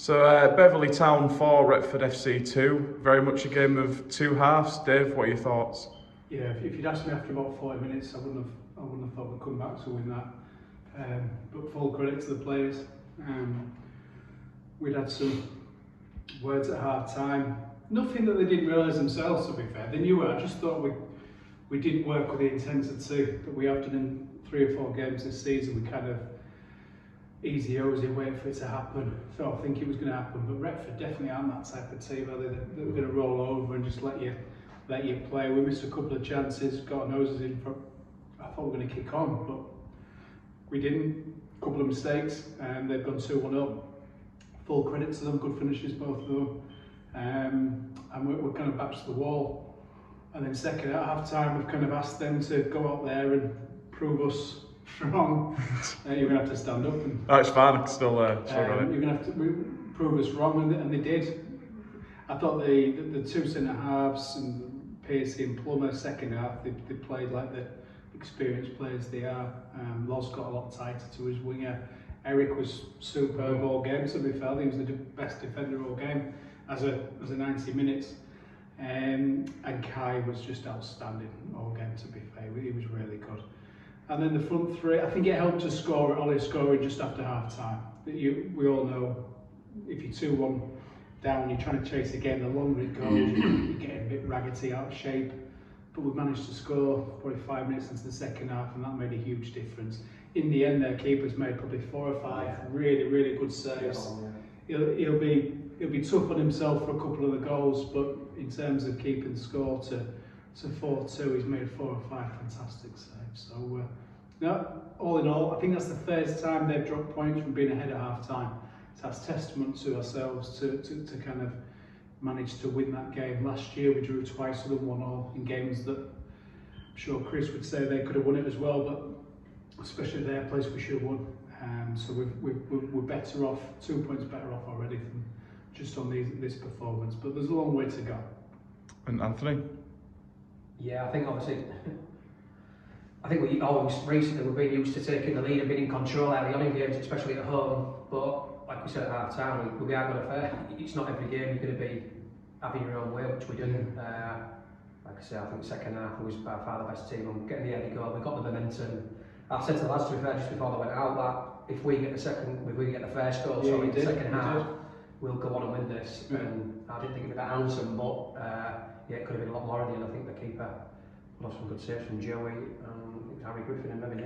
So Beverley Town 4, Retford FC 2. Very much a game of two halves. Dave, what are your thoughts? Yeah, if you'd asked me after about 40 minutes, I wouldn't have thought we'd come back to win that. But full credit to the players. We'd had some words at half time. Nothing that they didn't realise themselves, to be fair. They knew it. I just thought we didn't work with the intensity that we have done in 3 or 4 games this season. We kind of easy wait for it to happen. So I think it was going to happen. But Retford definitely aren't that type of team. They're going to roll over and just let you play. We missed a couple of chances, got our noses in front. I thought we were going to kick on, but we didn't. A couple of mistakes, and they've gone 2-1 up. Full credit to them, good finishes, both of them. And we're kind of back to the wall. And then second at half time, we've kind of asked them to go out there and prove us wrong. You're going to have to stand up. And, oh, it's fine, I'm still you're going to have to prove us wrong, and they did. I thought the two centre halves, and Pacey and Plummer, second half, they played like the experienced players they are. Loz got a lot tighter to his winger. Eric was superb all game, to be fair. He was the best defender all game as a 90 minutes. And Kai was just outstanding all game, to be fair. He was really good. And then the front three, I think it helped to score, Ollie scoring just after half time. We all know if you're 2-1 down, you're trying to chase again, the longer it goes, you're getting a bit raggedy, out of shape. But we managed to score probably 5 minutes into the second half, and that made a huge difference. In the end, their keepers made probably 4 or 5 really, really good saves. He'll be tough on himself for a couple of the goals, but in terms of keeping the score to 4-2, he's made 4 or 5 fantastic saves. So, no, all in all, I think that's the first time they've dropped points from being ahead at half time. So that's testament to ourselves to kind of manage to win that game. Last year we drew twice with them, 1-1 in games that I'm sure Chris would say they could have won it as well, but especially at their place we should have won. So we're better off, 2 points better off already from just on this performance, but there's a long way to go. And Anthony? Yeah, I think obviously, we always recently we've been used to taking the lead and being in control early on in games, especially at home. But like we said at half time, we are going to fair. It's not every game you're going to be having your own way, which we didn't. Like I said, I think the second half was by far the best team on getting the early goal. We got the momentum. I said to the lads, to be fair, just before they went out, that if we get the first goal, in the second half, we'll go on and win this. Yeah. And I didn't think it'd be that handsome, but it could have been a lot more in the end. I think the keeper lost some good saves from Joey. Harry Griffin and maybe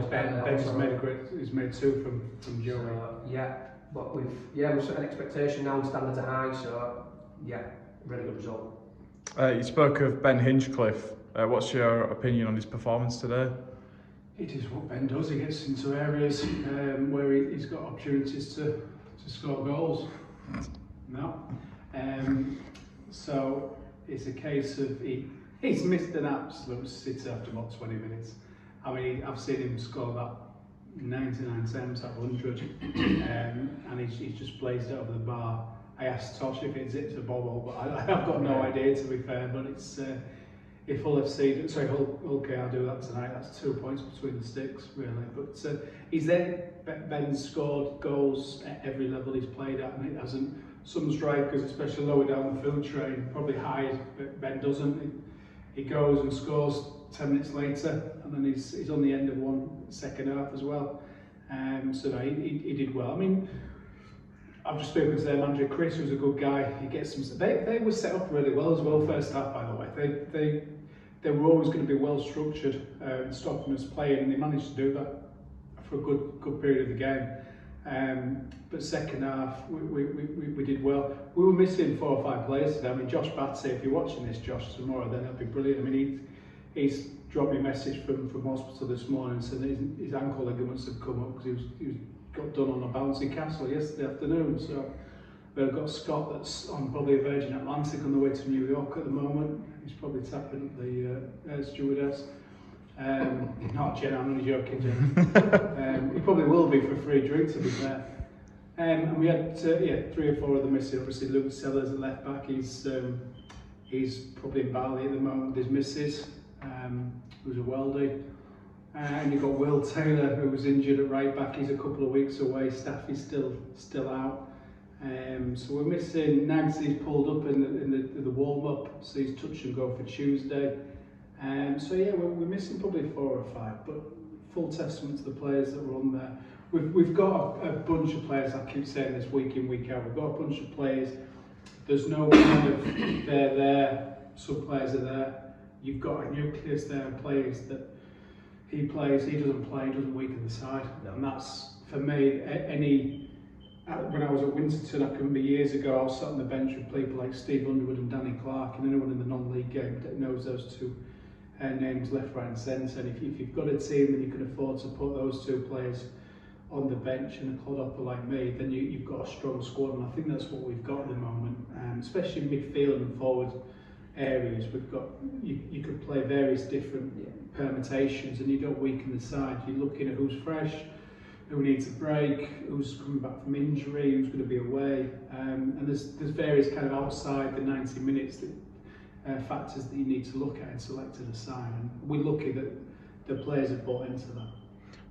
Ben's made 2 from Joey. So, but we've set an expectation now and standards are high, so really good result. You spoke of Ben Hinchcliffe. What's your opinion on his performance today? It is what Ben does. He gets into areas where he's got opportunities to score goals. No. So it's a case of he's missed an absolute sitter after about 20 minutes. I mean, I've seen him score that 99 times out of 100, and he's just blazed it over the bar. I asked Tosh if it's a bobble, but I've got no idea, to be fair. But it's if Hull KR do that tonight, that's 2 points between the sticks, really. But he's there. Ben's scored goals at every level he's played at, and it hasn't. Some strikers, especially lower down the field train, probably hide, but Ben doesn't. He goes and scores 10 minutes later, and then he's on the end of one second half as well. So no, he did well. I mean, I've just spoken to their manager Chris, who's a good guy. He gets some. They were set up really well as well first half, by the way. They were always going to be well structured, stopping us playing, and they managed to do that for a good period of the game. But second half, we did well. We were missing 4 or 5 players today. I mean, Josh Batsey, if you're watching this, Josh, tomorrow, then that'd be brilliant. I mean, he's dropped me a message from hospital this morning saying his ankle ligaments have come up because he got done on a bouncy castle yesterday afternoon. So we've got Scott that's on probably a Virgin Atlantic on the way to New York at the moment. He's probably tapping the air stewardess. Not Jen, I'm only joking, Jen. He probably will be for a free drink, to be fair. And we had 3 or 4 of them missing. Obviously, Luke Sellers at left back. He's probably in Bali at the moment with his missus, who's a weldie. And you've got Will Taylor, who was injured at right back. He's a couple of weeks away. Staffy's still out. So we're missing Nags. He's pulled up in the warm up, so he's touch and go for Tuesday. So yeah, we're missing probably 4 or 5, but full testament to the players that were on there. We've got a bunch of players. I keep saying this week in, week out. We've got a bunch of players. There's no kind of they're there. Some players are there. You've got a nucleus there of players that he plays. He doesn't play. He doesn't weaken the side. No. And that's for me. When I was at Winterton, I can remember years ago, I was sat on the bench with people like Steve Underwood and Danny Clark, and anyone in the non-league game that knows those two names left, right and centre. And if you've got a team and you can afford to put those 2 players on the bench and a clodhopper like me, then you've got a strong squad, and I think that's what we've got at the moment, especially in midfield and forward areas. We've got you could play various different permutations, and you don't weaken the side. You're looking at who's fresh, who needs a break, who's coming back from injury, who's going to be away, and there's various kind of outside the 90 minutes factors that you need to look at in selecting a side, and we're lucky that the players have bought into that.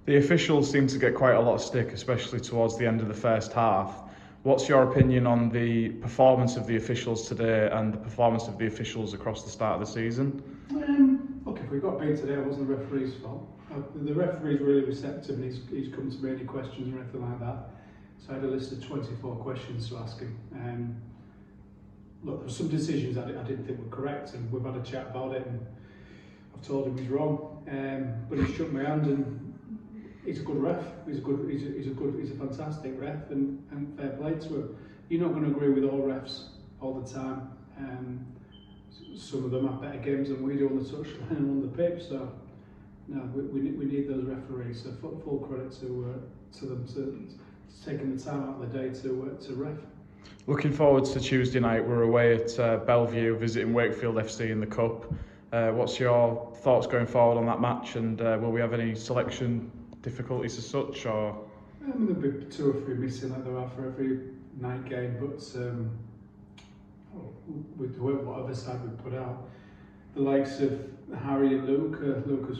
The officials seem to get quite a lot of stick, especially towards the end of the first half. What's your opinion on the performance of the officials today and the performance of the officials across the start of the season? Look, if we got beat today, it wasn't the referee's fault. The referee's really receptive, and he's come to me any questions or anything like that. So I had a list of 24 questions to ask him. Look, there were some decisions I didn't think were correct, and we've had a chat about it, and I've told him he's wrong. But he shook my hand, and he's a good ref. He's a fantastic ref, and fair play to him. You're not going to agree with all refs all the time. Some of them have better games than we do on the touchline and on the pitch. So no, we need those referees. So full credit to them to taking the time out of the day to ref. Looking forward to Tuesday night. We're away at Bellevue visiting Wakefield FC in the Cup. What's your thoughts going forward on that match, and will we have any selection difficulties as such? Or there'll be 2 or 3 missing like there are for every night game, but with whatever side we put out, the likes of Harry and Luke has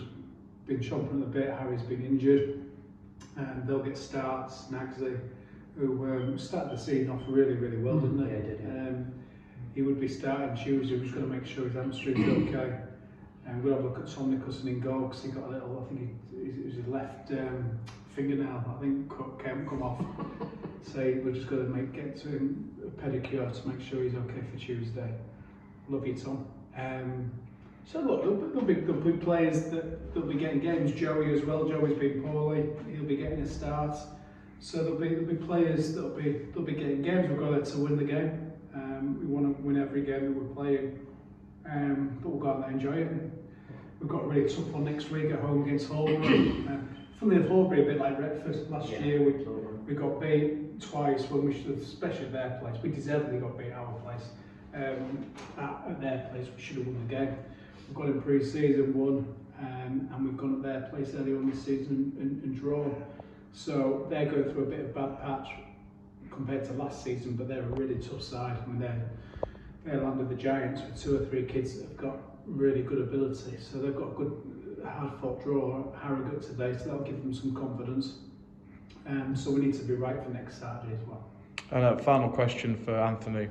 been chomping at the bit. Harry's been injured, and they'll get starts. Nagsy, who started the season off really well, didn't he? Yeah, he did. Yeah. He would be starting Tuesday. We're just going to make sure his hamstring's okay. And we'll have a look at Tom Nicholson in goal, because he got a little, I think it was his left fingernail, I think, come off. So we're just going to get to him a pedicure to make sure he's okay for Tuesday. Love you, Tom. So look, there'll be players that'll be getting games. Joey as well. Joey's been poorly. He'll be getting a start. So there'll be players that'll be getting games. We've got there to win the game. We want to win every game that we're playing. But we'll go out there and enjoy it. We've got a really tough one next week at home against Horbury. Funnily enough, Horbury a bit like Retford last year. We got beat twice when we should have, especially at their place. We deservedly got beat at our place. At their place, we should have won the game. We've got in pre-season, won, and we've gone at their place earlier on this season and drawn. So they're going through a bit of bad patch compared to last season, but they're a really tough side. I mean, they're land of the giants with 2 or 3 kids that have got really good ability. So they've got a good hard-fought draw, Harrogate today, so that'll give them some confidence. So we need to be right for next Saturday as well. And a final question for Anthony.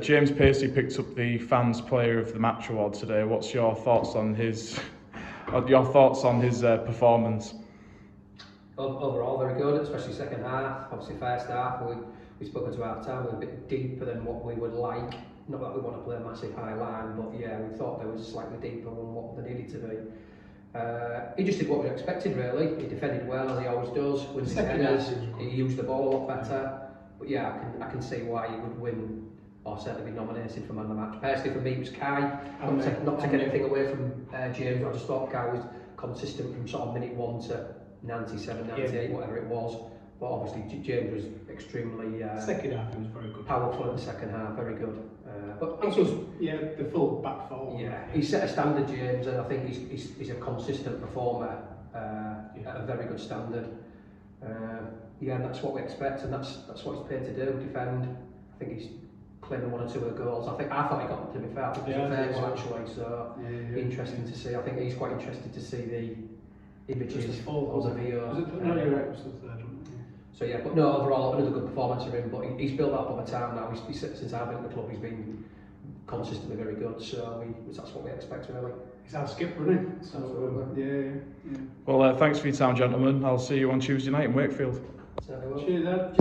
James Pacey picked up the Fans Player of the Match award today. What's your thoughts on his performance? Overall, very good, especially second half. Obviously, first half we spoke to half time. We were a bit deeper than what we would like. Not that we want to play a massive high line, but yeah, we thought they was slightly deeper than what they needed to be. He just did what we expected, really. He defended well, as he always does. Wins his headers. He used the ball a lot better. But yeah, I can see why he would win, or certainly be nominated for man of the match. Personally, for me, it was Kai. Not to take anything away from James, I just thought Kai was consistent from sort of minute 1 to 97, 98, whatever it was. But obviously, James was extremely second half, he was very good. Powerful in the second half, very good. But also, the full back four. Yeah, he set a standard, James, and I think he's a consistent performer at a very good standard. And that's what we expect, and that's what he's paid to do, defend. I think he's claiming 1 or 2 of the goals. I thought he got, to be fair, I think it was a fair one actually, so interesting to see. I think he's quite interested to see the images of the VO. You're right, it was the third one. So yeah, but no, overall another good performance from him. But he's built up over time now. Since I've been at the club, he's been consistently very good. So that's what we expect really. He's our skipper, isn't he? So, yeah. Well, thanks for your time, gentlemen. I'll see you on Tuesday night in Wakefield. So, Cheers, Ed.